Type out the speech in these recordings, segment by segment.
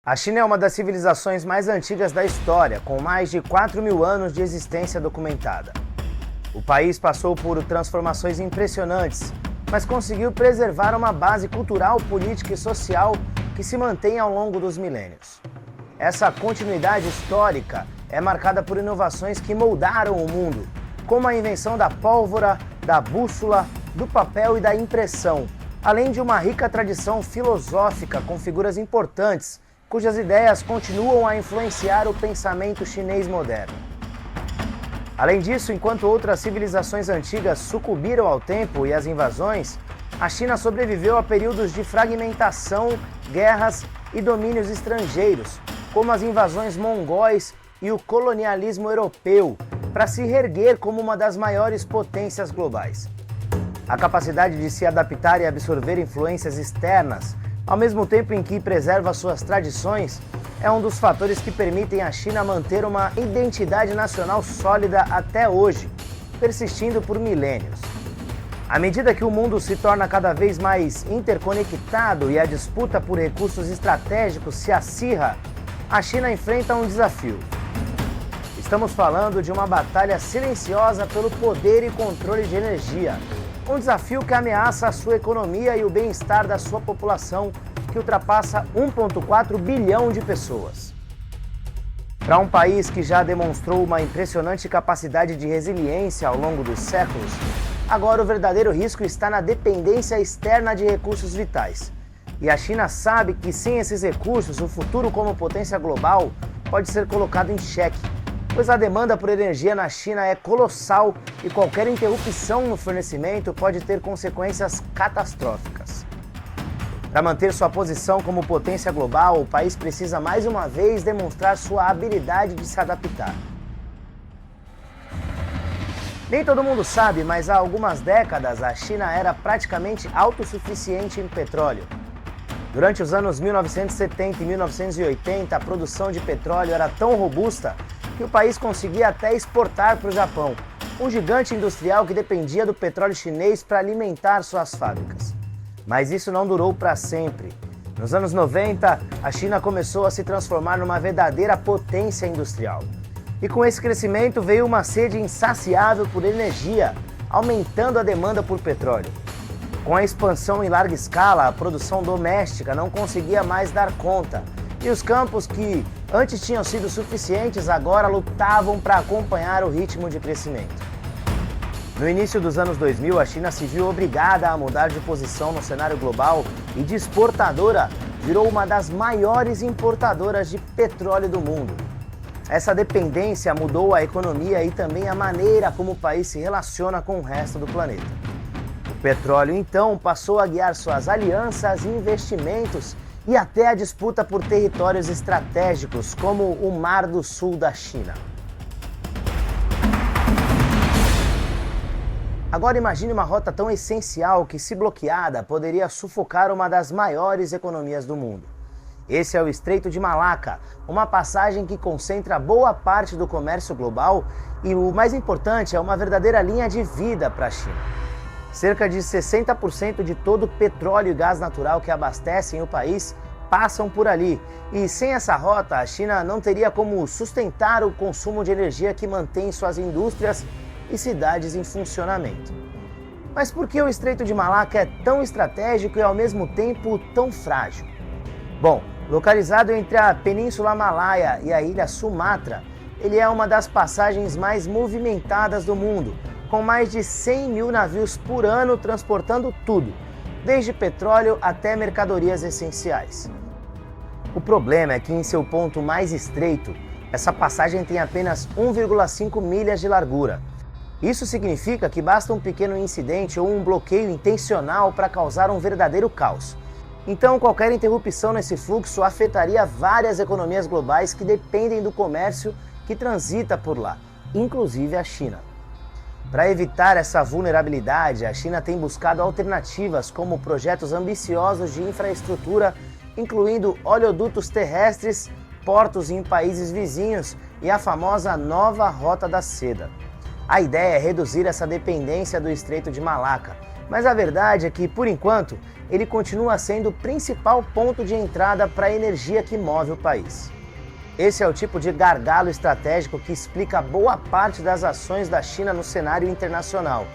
A China é uma das civilizações mais antigas da história, com mais de 4.000 anos de existência documentada. O país passou por transformações impressionantes, mas conseguiu preservar uma base cultural, política e social que se mantém ao longo dos milênios. Essa continuidade histórica é marcada por inovações que moldaram o mundo, como a invenção da pólvora, da bússola, do papel e da impressão, além de uma rica tradição filosófica com figuras importantes, cujas ideias continuam a influenciar o pensamento chinês moderno. Além disso, enquanto outras civilizações antigas sucumbiram ao tempo e às invasões, a China sobreviveu a períodos de fragmentação, guerras e domínios estrangeiros, como as invasões mongóis e o colonialismo europeu, para se reerguer como uma das maiores potências globais. A capacidade de se adaptar e absorver influências externas, ao mesmo tempo em que preserva suas tradições, é um dos fatores que permitem à China manter uma identidade nacional sólida até hoje, persistindo por milênios. À medida que o mundo se torna cada vez mais interconectado e a disputa por recursos estratégicos se acirra, a China enfrenta um desafio. Estamos falando de uma batalha silenciosa pelo poder e controle de energia. Um desafio que ameaça a sua economia e o bem-estar da sua população, que ultrapassa 1,4 bilhão de pessoas. Para um país que já demonstrou uma impressionante capacidade de resiliência ao longo dos séculos, agora o verdadeiro risco está na dependência externa de recursos vitais. E a China sabe que sem esses recursos, o futuro como potência global pode ser colocado em xeque, pois a demanda por energia na China é colossal e qualquer interrupção no fornecimento pode ter consequências catastróficas. Para manter sua posição como potência global, o país precisa mais uma vez demonstrar sua habilidade de se adaptar. Nem todo mundo sabe, mas há algumas décadas a China era praticamente autossuficiente em petróleo. Durante os anos 1970 e 1980, a produção de petróleo era tão robusta que o país conseguia até exportar para o Japão, um gigante industrial que dependia do petróleo chinês para alimentar suas fábricas. Mas isso não durou para sempre. Nos anos 90, a China começou a se transformar numa verdadeira potência industrial. E com esse crescimento veio uma sede insaciável por energia, aumentando a demanda por petróleo. Com a expansão em larga escala, a produção doméstica não conseguia mais dar conta, e os campos que antes tinham sido suficientes agora lutavam para acompanhar o ritmo de crescimento. No início dos anos 2000, a China se viu obrigada a mudar de posição no cenário global e de exportadora virou uma das maiores importadoras de petróleo do mundo. Essa dependência mudou a economia e também a maneira como o país se relaciona com o resto do planeta. O petróleo, então, passou a guiar suas alianças e investimentos e até a disputa por territórios estratégicos, como o Mar do Sul da China. Agora imagine uma rota tão essencial que, se bloqueada, poderia sufocar uma das maiores economias do mundo. Esse é o Estreito de Malaca, uma passagem que concentra boa parte do comércio global e, o mais importante, é uma verdadeira linha de vida para a China. Cerca de 60% de todo o petróleo e gás natural que abastecem o país passam por ali. E sem essa rota, a China não teria como sustentar o consumo de energia que mantém suas indústrias e cidades em funcionamento. Mas por que o Estreito de Malaca é tão estratégico e ao mesmo tempo tão frágil? Bom, localizado entre a Península Malaia e a ilha Sumatra, ele é uma das passagens mais movimentadas do mundo, com mais de 100 mil navios por ano transportando tudo, desde petróleo até mercadorias essenciais. O problema é que em seu ponto mais estreito, essa passagem tem apenas 1,5 milhas de largura. Isso significa que basta um pequeno incidente ou um bloqueio intencional para causar um verdadeiro caos. Então, qualquer interrupção nesse fluxo afetaria várias economias globais que dependem do comércio que transita por lá, inclusive a China. Para evitar essa vulnerabilidade, a China tem buscado alternativas como projetos ambiciosos de infraestrutura, incluindo oleodutos terrestres, portos em países vizinhos e a famosa Nova Rota da Seda. A ideia é reduzir essa dependência do Estreito de Malaca, Mas a verdade é que, por enquanto, ele continua sendo o principal ponto de entrada para a energia que move o país. Esse é o tipo de gargalo estratégico que explica boa parte das ações da China no cenário internacional,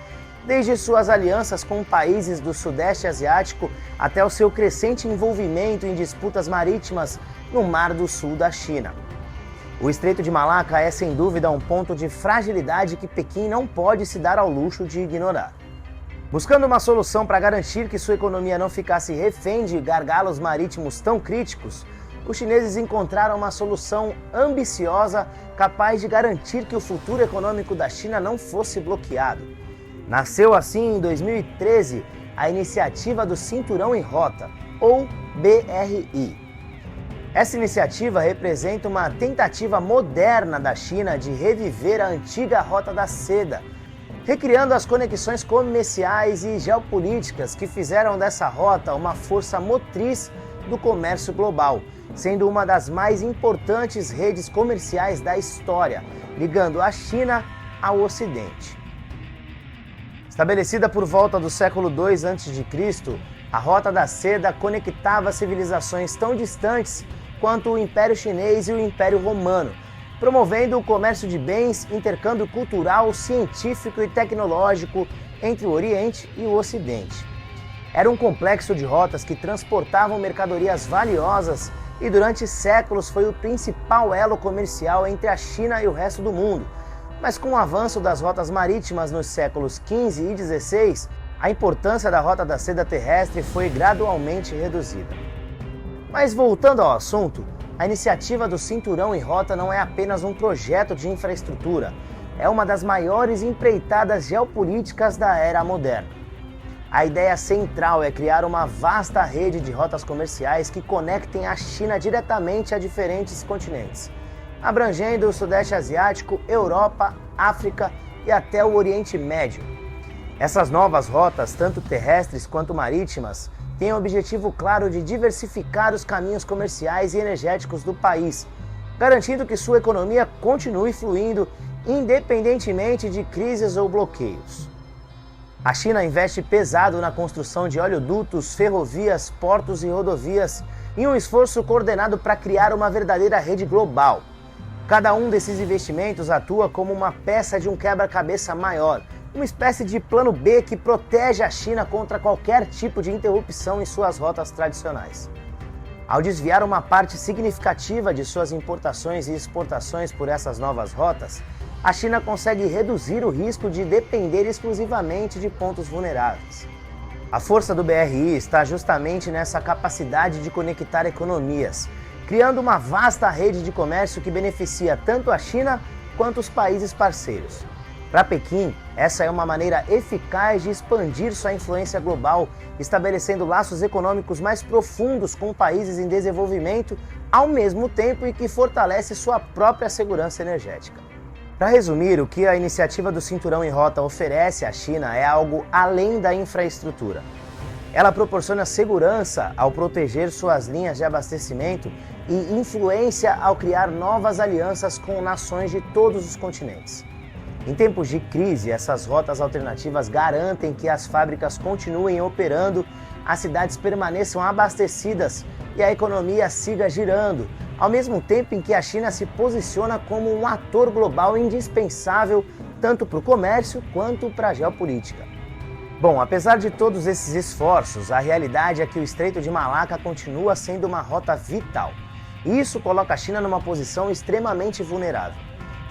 desde suas alianças com países do Sudeste Asiático até o seu crescente envolvimento em disputas marítimas no Mar do Sul da China. O Estreito de Malaca é, sem dúvida, um ponto de fragilidade que Pequim não pode se dar ao luxo de ignorar. Buscando uma solução para garantir que sua economia não ficasse refém de gargalos marítimos tão críticos, os chineses encontraram uma solução ambiciosa capaz de garantir que o futuro econômico da China não fosse bloqueado. Nasceu assim em 2013 a Iniciativa do Cinturão em Rota, ou BRI. Essa iniciativa representa uma tentativa moderna da China de reviver a antiga Rota da Seda, recriando as conexões comerciais e geopolíticas que fizeram dessa rota uma força motriz do comércio global, sendo uma das mais importantes redes comerciais da história, ligando a China ao Ocidente. Estabelecida por volta do século II a.C., a Rota da Seda conectava civilizações tão distantes quanto o Império Chinês e o Império Romano, promovendo o comércio de bens, intercâmbio cultural, científico e tecnológico entre o Oriente e o Ocidente. Era um complexo de rotas que transportavam mercadorias valiosas e durante séculos foi o principal elo comercial entre a China e o resto do mundo. Mas com o avanço das rotas marítimas nos séculos XV e XVI, a importância da Rota da Seda terrestre foi gradualmente reduzida. Mas voltando ao assunto, a iniciativa do Cinturão em Rota não é apenas um projeto de infraestrutura, é uma das maiores empreitadas geopolíticas da era moderna. A ideia central é criar uma vasta rede de rotas comerciais que conectem a China diretamente a diferentes continentes, abrangendo o Sudeste Asiático, Europa, África e até o Oriente Médio. Essas novas rotas, tanto terrestres quanto marítimas, têm o objetivo claro de diversificar os caminhos comerciais e energéticos do país, garantindo que sua economia continue fluindo independentemente de crises ou bloqueios. A China investe pesado na construção de oleodutos, ferrovias, portos e rodovias em um esforço coordenado para criar uma verdadeira rede global. Cada um desses investimentos atua como uma peça de um quebra-cabeça maior, uma espécie de plano B que protege a China contra qualquer tipo de interrupção em suas rotas tradicionais. Ao desviar uma parte significativa de suas importações e exportações por essas novas rotas, a China consegue reduzir o risco de depender exclusivamente de pontos vulneráveis. A força do BRI está justamente nessa capacidade de conectar economias, criando uma vasta rede de comércio que beneficia tanto a China quanto os países parceiros. Para Pequim, essa é uma maneira eficaz de expandir sua influência global, estabelecendo laços econômicos mais profundos com países em desenvolvimento, ao mesmo tempo em que fortalece sua própria segurança energética. Para resumir, o que a iniciativa do Cinturão em Rota oferece à China é algo além da infraestrutura. Ela proporciona segurança ao proteger suas linhas de abastecimento e influência ao criar novas alianças com nações de todos os continentes. Em tempos de crise, essas rotas alternativas garantem que as fábricas continuem operando, as cidades permaneçam abastecidas e a economia siga girando, ao mesmo tempo em que a China se posiciona como um ator global indispensável tanto para o comércio quanto para a geopolítica. Bom, apesar de todos esses esforços, a realidade é que o Estreito de Malaca continua sendo uma rota vital. E isso coloca a China numa posição extremamente vulnerável.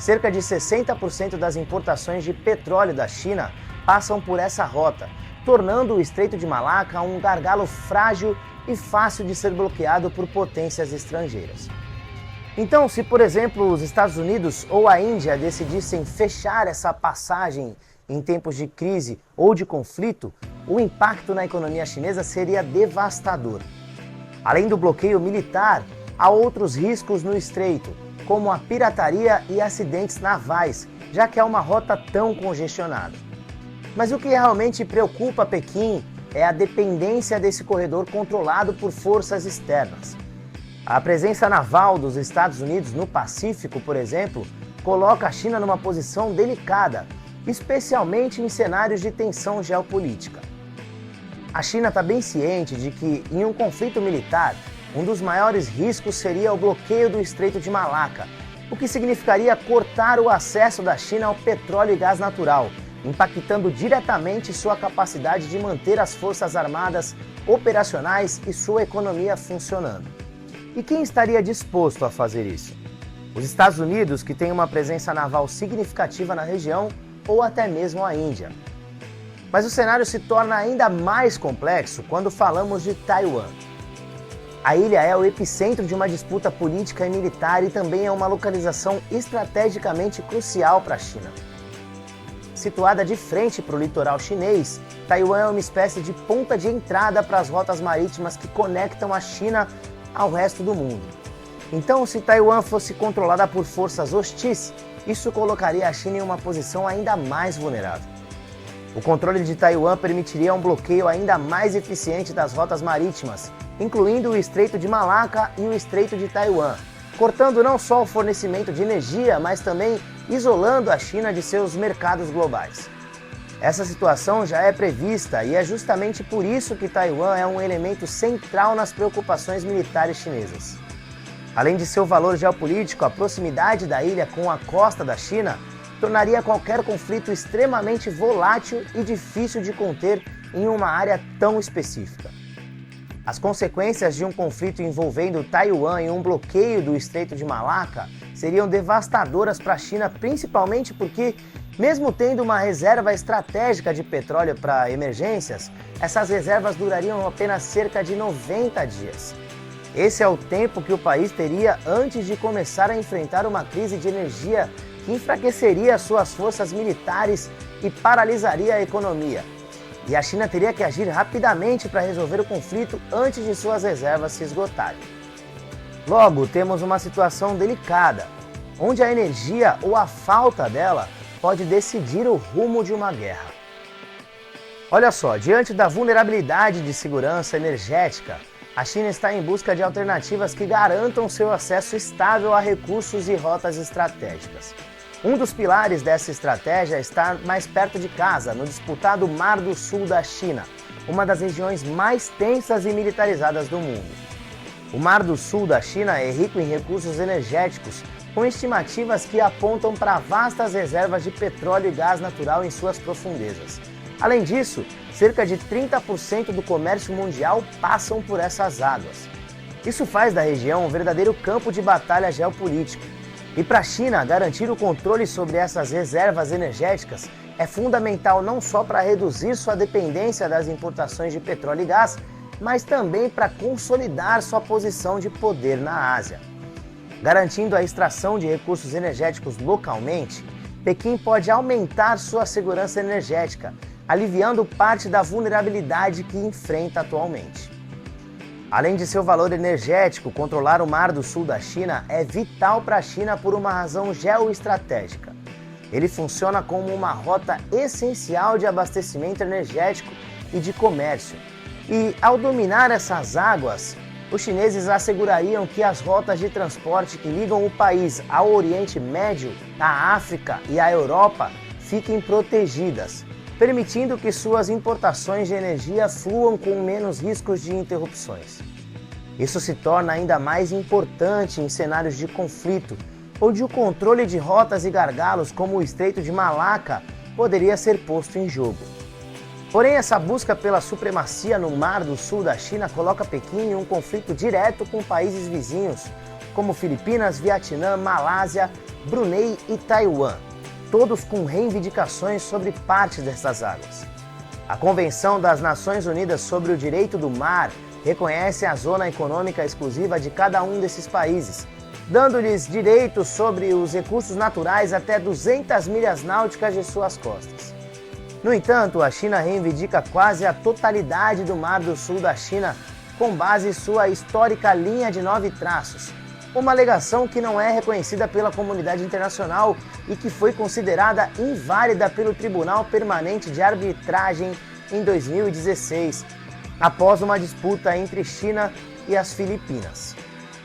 Cerca de 60% das importações de petróleo da China passam por essa rota, tornando o Estreito de Malaca um gargalo frágil e fácil de ser bloqueado por potências estrangeiras. Então, se por exemplo os Estados Unidos ou a Índia decidissem fechar essa passagem em tempos de crise ou de conflito, o impacto na economia chinesa seria devastador. Além do bloqueio militar, há outros riscos no estreito, como a pirataria e acidentes navais, já que é uma rota tão congestionada. Mas o que realmente preocupa Pequim é a dependência desse corredor controlado por forças externas. A presença naval dos Estados Unidos no Pacífico, por exemplo, coloca a China numa posição delicada, especialmente em cenários de tensão geopolítica. A China está bem ciente de que, em um conflito militar, um dos maiores riscos seria o bloqueio do Estreito de Malaca, o que significaria cortar o acesso da China ao petróleo e gás natural, impactando diretamente sua capacidade de manter as forças armadas operacionais e sua economia funcionando. E quem estaria disposto a fazer isso? Os Estados Unidos, que tem uma presença naval significativa na região, ou até mesmo a Índia. Mas o cenário se torna ainda mais complexo quando falamos de Taiwan. A ilha é o epicentro de uma disputa política e militar e também é uma localização estrategicamente crucial para a China. Situada de frente para o litoral chinês, Taiwan é uma espécie de ponta de entrada para as rotas marítimas que conectam a China ao resto do mundo. Então, se Taiwan fosse controlada por forças hostis, isso colocaria a China em uma posição ainda mais vulnerável. O controle de Taiwan permitiria um bloqueio ainda mais eficiente das rotas marítimas, incluindo o Estreito de Malaca e o Estreito de Taiwan, cortando não só o fornecimento de energia, mas também isolando a China de seus mercados globais. Essa situação já é prevista e é justamente por isso que Taiwan é um elemento central nas preocupações militares chinesas. Além de seu valor geopolítico, a proximidade da ilha com a costa da China tornaria qualquer conflito extremamente volátil e difícil de conter em uma área tão específica. As consequências de um conflito envolvendo Taiwan e um bloqueio do Estreito de Malaca seriam devastadoras para a China, principalmente porque, mesmo tendo uma reserva estratégica de petróleo para emergências, essas reservas durariam apenas cerca de 90 dias. Esse é o tempo que o país teria antes de começar a enfrentar uma crise de energia que enfraqueceria suas forças militares e paralisaria a economia. E a China teria que agir rapidamente para resolver o conflito antes de suas reservas se esgotarem. Logo, temos uma situação delicada, onde a energia ou a falta dela pode decidir o rumo de uma guerra. Olha só, diante da vulnerabilidade de segurança energética, a China está em busca de alternativas que garantam seu acesso estável a recursos e rotas estratégicas. Um dos pilares dessa estratégia está mais perto de casa, no disputado Mar do Sul da China, uma das regiões mais tensas e militarizadas do mundo. O Mar do Sul da China é rico em recursos energéticos, com estimativas que apontam para vastas reservas de petróleo e gás natural em suas profundezas. Além disso, cerca de 30% do comércio mundial passam por essas águas. Isso faz da região um verdadeiro campo de batalha geopolítico. E para a China, garantir o controle sobre essas reservas energéticas é fundamental não só para reduzir sua dependência das importações de petróleo e gás, mas também para consolidar sua posição de poder na Ásia. Garantindo a extração de recursos energéticos localmente, Pequim pode aumentar sua segurança energética, aliviando parte da vulnerabilidade que enfrenta atualmente. Além de seu valor energético, controlar o Mar do Sul da China é vital para a China por uma razão geoestratégica. Ele funciona como uma rota essencial de abastecimento energético e de comércio. E, ao dominar essas águas, os chineses assegurariam que as rotas de transporte que ligam o país ao Oriente Médio, à África e à Europa fiquem protegidas, permitindo que suas importações de energia fluam com menos riscos de interrupções. Isso se torna ainda mais importante em cenários de conflito, onde o controle de rotas e gargalos como o Estreito de Malaca poderia ser posto em jogo. Porém, essa busca pela supremacia no Mar do Sul da China coloca Pequim em um conflito direto com países vizinhos, como Filipinas, Vietnã, Malásia, Brunei e Taiwan, todos com reivindicações sobre parte dessas águas. A Convenção das Nações Unidas sobre o Direito do Mar reconhece a zona econômica exclusiva de cada um desses países, dando-lhes direitos sobre os recursos naturais até 200 milhas náuticas de suas costas. No entanto, a China reivindica quase a totalidade do Mar do Sul da China com base em sua histórica linha de 9 traços, uma alegação que não é reconhecida pela comunidade internacional e que foi considerada inválida pelo Tribunal Permanente de Arbitragem em 2016, após uma disputa entre China e as Filipinas.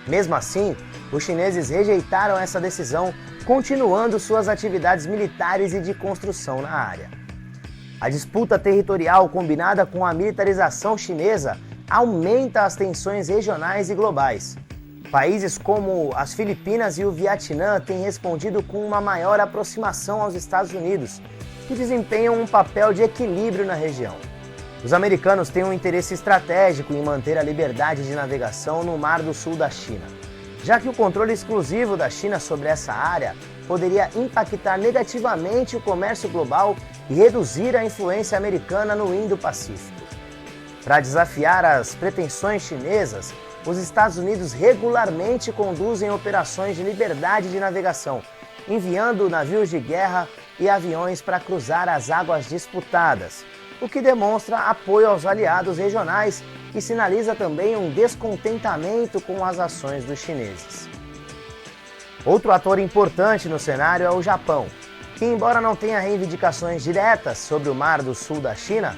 Mesmo assim, os chineses rejeitaram essa decisão, continuando suas atividades militares e de construção na área. A disputa territorial combinada com a militarização chinesa aumenta as tensões regionais e globais. Países como as Filipinas e o Vietnã têm respondido com uma maior aproximação aos Estados Unidos, que desempenham um papel de equilíbrio na região. Os americanos têm um interesse estratégico em manter a liberdade de navegação no Mar do Sul da China, já que o controle exclusivo da China sobre essa área poderia impactar negativamente o comércio global e reduzir a influência americana no Indo-Pacífico. Para desafiar as pretensões chinesas, os Estados Unidos regularmente conduzem operações de liberdade de navegação, enviando navios de guerra e aviões para cruzar as águas disputadas, o que demonstra apoio aos aliados regionais e sinaliza também um descontentamento com as ações dos chineses. Outro ator importante no cenário é o Japão, que, embora não tenha reivindicações diretas sobre o Mar do Sul da China,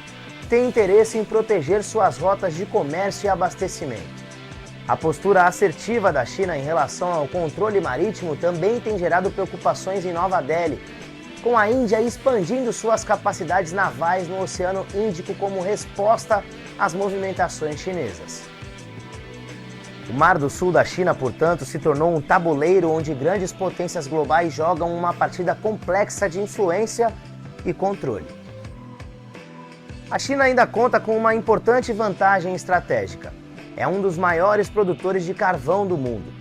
tem interesse em proteger suas rotas de comércio e abastecimento. A postura assertiva da China em relação ao controle marítimo também tem gerado preocupações em Nova Delhi, com a Índia expandindo suas capacidades navais no Oceano Índico como resposta às movimentações chinesas. O Mar do Sul da China, portanto, se tornou um tabuleiro onde grandes potências globais jogam uma partida complexa de influência e controle. A China ainda conta com uma importante vantagem estratégica. É um dos maiores produtores de carvão do mundo.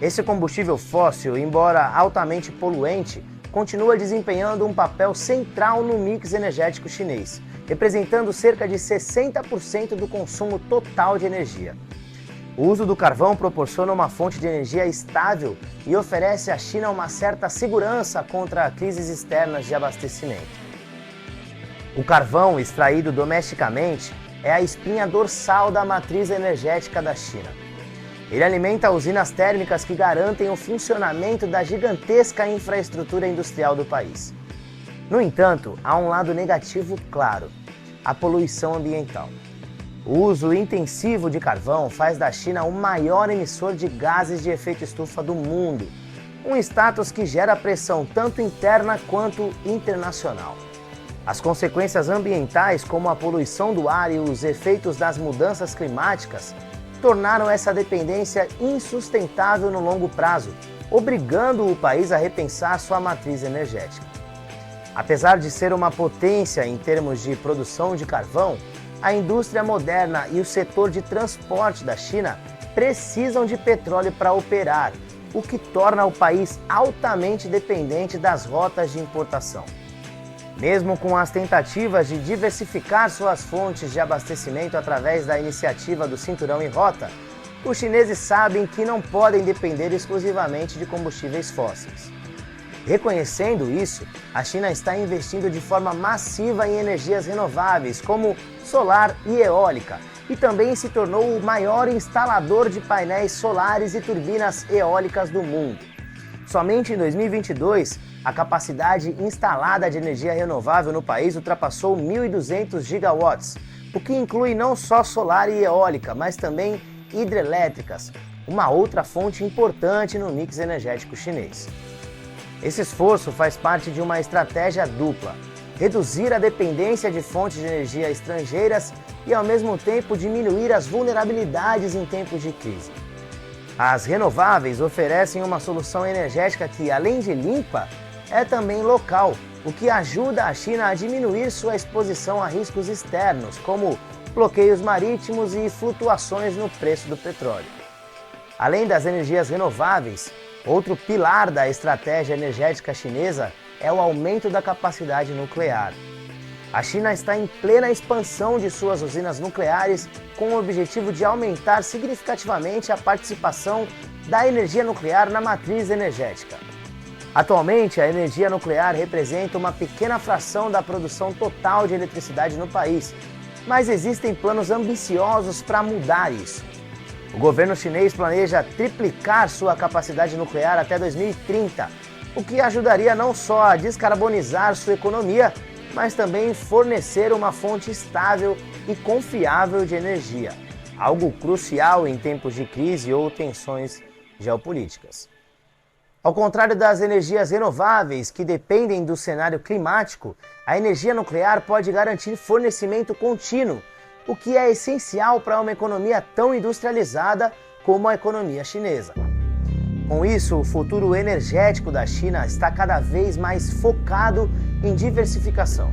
Esse combustível fóssil, embora altamente poluente, continua desempenhando um papel central no mix energético chinês, representando cerca de 60% do consumo total de energia. O uso do carvão proporciona uma fonte de energia estável e oferece à China uma certa segurança contra crises externas de abastecimento. O carvão extraído domesticamente é a espinha dorsal da matriz energética da China. Ele alimenta usinas térmicas que garantem o funcionamento da gigantesca infraestrutura industrial do país. No entanto, há um lado negativo claro: a poluição ambiental. O uso intensivo de carvão faz da China o maior emissor de gases de efeito estufa do mundo, um status que gera pressão tanto interna quanto internacional. As consequências ambientais, como a poluição do ar e os efeitos das mudanças climáticas, tornaram essa dependência insustentável no longo prazo, obrigando o país a repensar sua matriz energética. Apesar de ser uma potência em termos de produção de carvão, a indústria moderna e o setor de transporte da China precisam de petróleo para operar, o que torna o país altamente dependente das rotas de importação. Mesmo com as tentativas de diversificar suas fontes de abastecimento através da iniciativa do Cinturão em Rota, os chineses sabem que não podem depender exclusivamente de combustíveis fósseis. Reconhecendo isso, a China está investindo de forma massiva em energias renováveis, como solar e eólica, e também se tornou o maior instalador de painéis solares e turbinas eólicas do mundo. Somente em 2022, a capacidade instalada de energia renovável no país ultrapassou 1.200 gigawatts, o que inclui não só solar e eólica, mas também hidrelétricas, uma outra fonte importante no mix energético chinês. Esse esforço faz parte de uma estratégia dupla: reduzir a dependência de fontes de energia estrangeiras e, ao mesmo tempo, diminuir as vulnerabilidades em tempos de crise. As renováveis oferecem uma solução energética que, além de limpa, é também local, o que ajuda a China a diminuir sua exposição a riscos externos, como bloqueios marítimos e flutuações no preço do petróleo. Além das energias renováveis, outro pilar da estratégia energética chinesa é o aumento da capacidade nuclear. A China está em plena expansão de suas usinas nucleares com o objetivo de aumentar significativamente a participação da energia nuclear na matriz energética. Atualmente, a energia nuclear representa uma pequena fração da produção total de eletricidade no país, mas existem planos ambiciosos para mudar isso. O governo chinês planeja triplicar sua capacidade nuclear até 2030, o que ajudaria não só a descarbonizar sua economia, mas também fornecer uma fonte estável e confiável de energia, algo crucial em tempos de crise ou tensões geopolíticas. Ao contrário das energias renováveis, que dependem do cenário climático, a energia nuclear pode garantir fornecimento contínuo, o que é essencial para uma economia tão industrializada como a economia chinesa. Com isso, o futuro energético da China está cada vez mais focado em diversificação.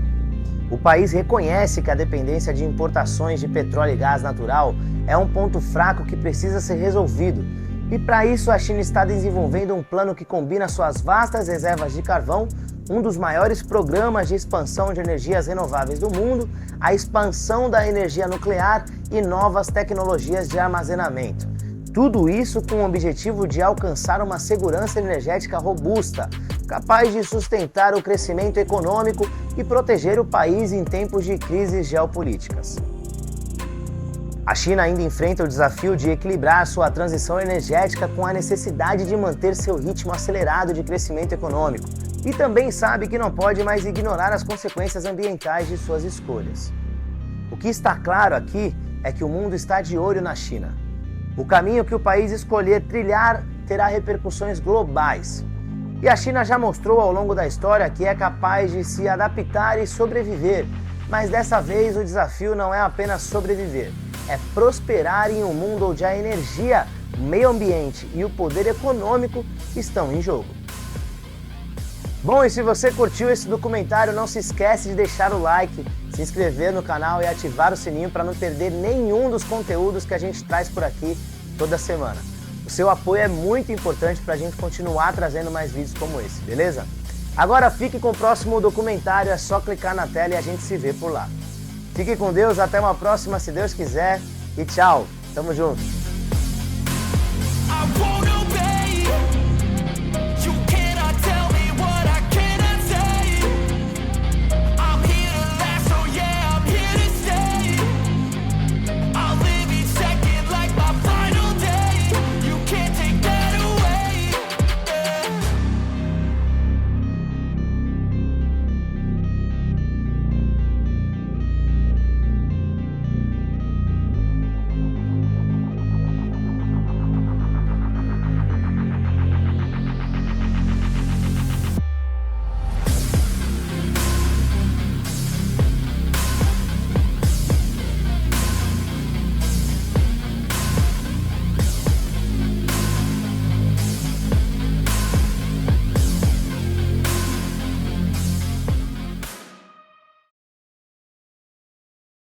O país reconhece que a dependência de importações de petróleo e gás natural é um ponto fraco que precisa ser resolvido. E para isso, a China está desenvolvendo um plano que combina suas vastas reservas de carvão, um dos maiores programas de expansão de energias renováveis do mundo, a expansão da energia nuclear e novas tecnologias de armazenamento. Tudo isso com o objetivo de alcançar uma segurança energética robusta, capaz de sustentar o crescimento econômico e proteger o país em tempos de crises geopolíticas. A China ainda enfrenta o desafio de equilibrar sua transição energética com a necessidade de manter seu ritmo acelerado de crescimento econômico e também sabe que não pode mais ignorar as consequências ambientais de suas escolhas. O que está claro aqui é que o mundo está de olho na China. O caminho que o país escolher trilhar terá repercussões globais. E a China já mostrou ao longo da história que é capaz de se adaptar e sobreviver, mas dessa vez o desafio não é apenas sobreviver, é prosperar em um mundo onde a energia, o meio ambiente e o poder econômico estão em jogo. Bom, e se você curtiu esse documentário, não se esquece de deixar o like, se inscrever no canal e ativar o sininho para não perder nenhum dos conteúdos que a gente traz por aqui toda semana. O seu apoio é muito importante para a gente continuar trazendo mais vídeos como esse, beleza? Agora fique com o próximo documentário, é só clicar na tela e a gente se vê por lá. Fique com Deus, até uma próxima se Deus quiser e tchau, tamo junto!